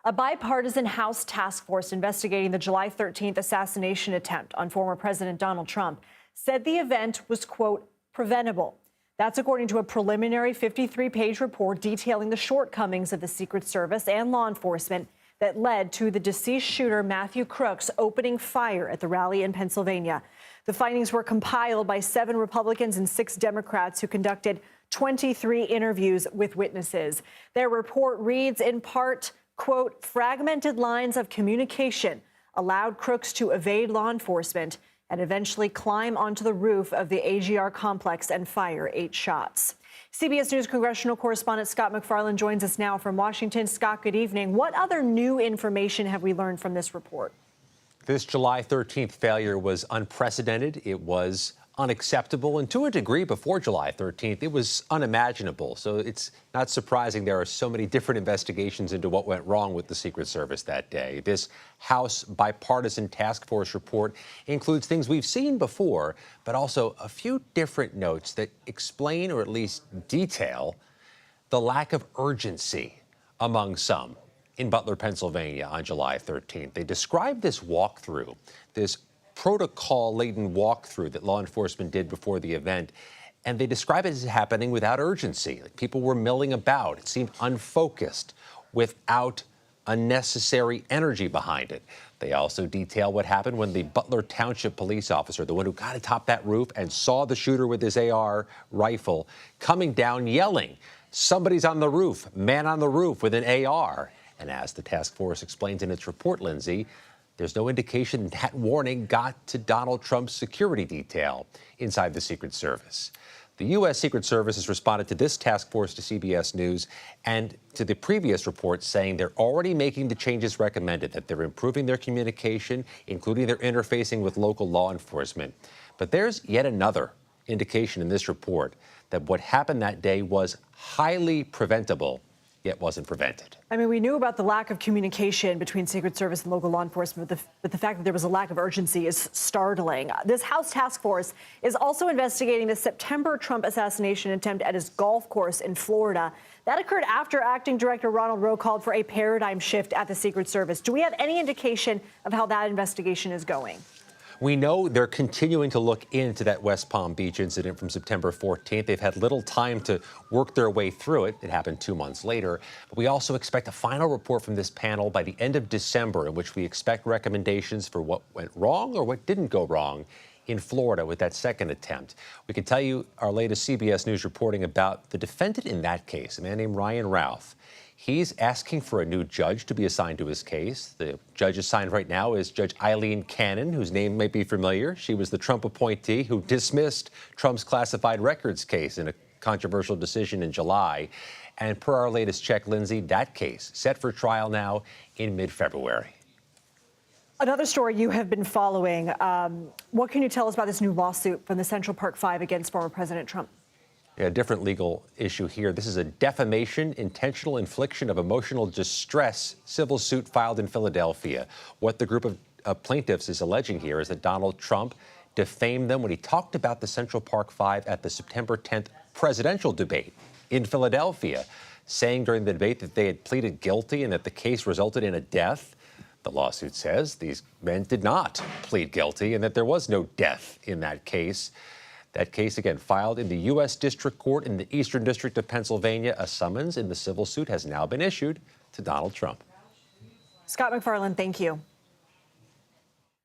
A bipartisan House task force investigating the July 13th assassination attempt on former President Donald Trump said the event was, quote, preventable. That's according to a preliminary 53-page report detailing the shortcomings of the Secret Service and law enforcement that led to the deceased shooter Matthew Crooks opening fire at the rally in Pennsylvania. The findings were compiled by 7 Republicans and 6 Democrats who conducted 23 interviews with witnesses. Their report reads in part, quote, fragmented lines of communication allowed Crooks to evade law enforcement and eventually climb onto the roof of the AGR complex and fire 8 shots. CBS News congressional correspondent Scott MacFarlane joins us now from Washington. Scott, good evening. What other new information have we learned from this report? This July 13th failure was unprecedented. It was unacceptable, and to a degree before July 13th, it was unimaginable. So it's not surprising there are so many different investigations into what went wrong with the Secret Service that day. This House bipartisan task force report includes things we've seen before, but also a few different notes that explain or at least detail the lack of urgency among some in Butler, Pennsylvania on July 13th. They described this walkthrough, this protocol-laden walkthrough that law enforcement did before the event, and they describe it as happening without urgency. Like people were milling about. It seemed unfocused, without unnecessary energy behind it. They also detail what happened when the Butler Township police officer, the one who got atop that roof and saw the shooter with his AR rifle, coming down yelling, "Somebody's on the roof, man on the roof with an AR." And as the task force explains in its report, Lindsay, there's no indication that warning got to Donald Trump's security detail inside the Secret Service. The U.S. Secret Service has responded to this task force to CBS News and to the previous report, saying they're already making the changes recommended, that they're improving their communication, including their interfacing with local law enforcement. But there's yet another indication in this report that what happened that day was highly preventable, yet wasn't prevented. I mean, we knew about the lack of communication between Secret Service and local law enforcement, but the fact that there was a lack of urgency is startling. This House task force is also investigating the September Trump assassination attempt at his golf course in Florida. That occurred after Acting Director Ronald Rowe called for a paradigm shift at the Secret Service. Do we have any indication of how that investigation is going? We know they're continuing to look into that West Palm Beach incident from September 14th. They've had little time to work their way through it. It happened 2 months later. But we also expect a final report from this panel by the end of December, in which we expect recommendations for what went wrong or what didn't go wrong in Florida with that second attempt. We can tell you our latest CBS News reporting about the defendant in that case, a man named Ryan Routh. He's asking for a new judge to be assigned to his case. The judge assigned right now is Judge Eileen Cannon, whose name may be familiar. She was the Trump appointee who dismissed Trump's classified records case in a controversial decision in July. And per our latest check, Lindsay, that case set for trial now in mid-February. Another story you have been following. What can you tell us about this new lawsuit from the Central Park Five against former President Trump? Yeah, a different legal issue here. This is a defamation, intentional infliction of emotional distress civil suit filed in Philadelphia. What the group of plaintiffs is alleging here is that Donald Trump defamed them when he talked about the Central Park Five at the September 10th presidential debate in Philadelphia, saying during the debate that they had pleaded guilty and that the case resulted in a death. The lawsuit says these men did not plead guilty and that there was no death in that case. That case, again, filed in the U.S. District Court in the Eastern District of Pennsylvania. A summons in the civil suit has now been issued to Donald Trump. Scott MacFarlane, thank you.